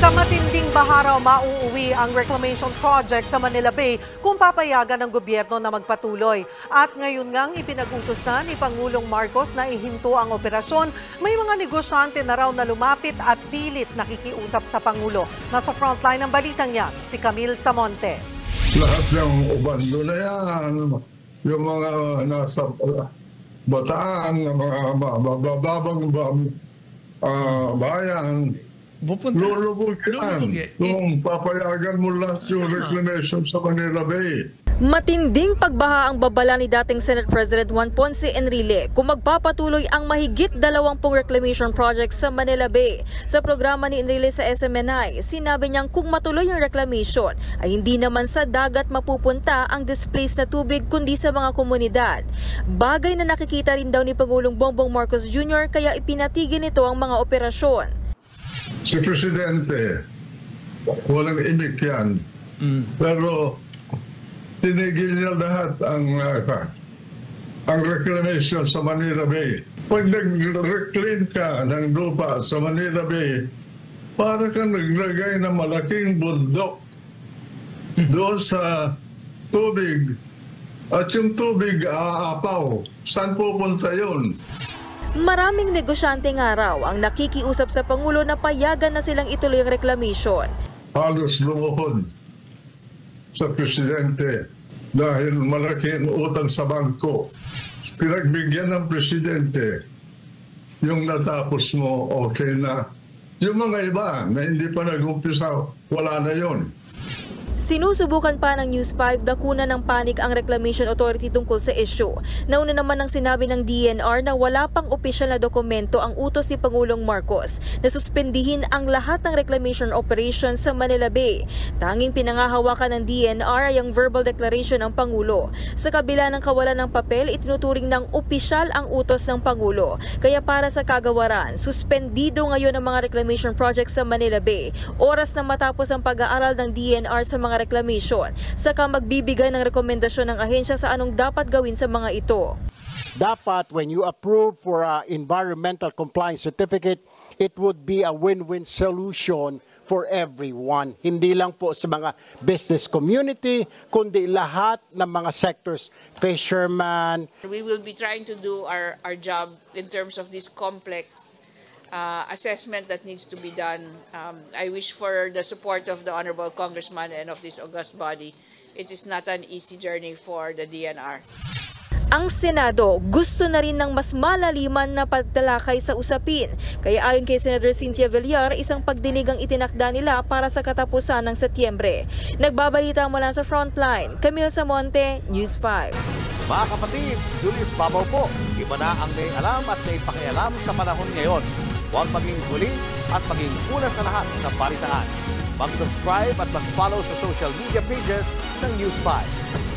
Sa matinding baha raw mauuwi ang reclamation project sa Manila Bay kung papayagan ng gobyerno na magpatuloy. At ngayon ngang ipinag-utos na ni Pangulong Marcos na ihinto ang operasyon, may mga negosyante na raw na lumapit at pilit nakikiusap sa Pangulo. Nasa frontline ng balitang yan, si Camille Samonte. Lahat ng ubando na yan, yung mga nasa bataan, mga mabababang bayan, lulubog yan kung papayagan mo lahat yung reclamation sa Manila Bay. Matinding pagbaha ang babala ni dating Senate President Juan Ponce Enrile kung magpapatuloy ang mahigit 20 reclamation projects sa Manila Bay. Sa programa ni Enrile sa SMNI, sinabi niyang kung matuloy ang reclamation ay hindi naman sa dagat mapupunta ang displaced na tubig kundi sa mga komunidad. Bagay na nakikita rin daw ni Pangulong Bongbong Marcos Jr. kaya ipinatigil nito ang mga operasyon. Si Presidente, walang imik yan. Pero tinigil niya lahat ang reclamation sa Manila Bay. Pag nag-reclaim ka ng lupa sa Manila Bay, para kang naglagay ng malaking bundok doon sa tubig. At yung tubig aapaw. Saan pupunta yun? Maraming negosyante nga raw ang nakikiusap sa Pangulo na payagan na silang ituloy ang reclamation. Halos lumuhod sa Presidente dahil malaki ang utang sa bangko. Pinagbigyan ng Presidente, yung natapos mo, okay na. Yung mga iba na hindi pa nag-umpisa, wala na yon. Sinusubukan pa ng News 5 dakuna ng panig ang Reclamation Authority tungkol sa issue. Nauna naman ang sinabi ng DNR na wala pang opisyal na dokumento ang utos ni Pangulong Marcos na suspendihin ang lahat ng reclamation operations sa Manila Bay. Tanging pinangahawakan ng DNR ay ang verbal declaration ng Pangulo. Sa kabila ng kawalan ng papel, itinuturing ng opisyal ang utos ng Pangulo. Kaya para sa kagawaran, suspendido ngayon ang mga reclamation projects sa Manila Bay. Oras na matapos ang pag-aaral ng DNR sa mga reclamation, saka magbibigay ng rekomendasyon ng ahensya sa anong dapat gawin sa mga ito. Dapat when you approve for an environmental compliance certificate, it would be a win-win solution for everyone. Hindi lang po sa mga business community, kundi lahat ng mga sectors, fishermen. We will be trying to do our job in terms of this complex assessment that needs to be done. I wish for the support of the Honorable Congressman and of this august body. It is not an easy journey for the DNR. Ang Senado gusto na rin ng mas malaliman na pagtalakay sa usapin. Kaya ayon kay Senator Cynthia Villar, isang pagdinig ang itinakda nila para sa katapusan ng Setyembre. Nagbabalita mula sa Frontline, Camille Samonte, News 5. Mga kapatid, Julius Babaw po. Iba na ang may alam at may pakialam sa panahon ngayon. Huwag maging huli at maging una sa lahat sa balitaan. Mag-subscribe at mag-follow sa social media pages ng News 5.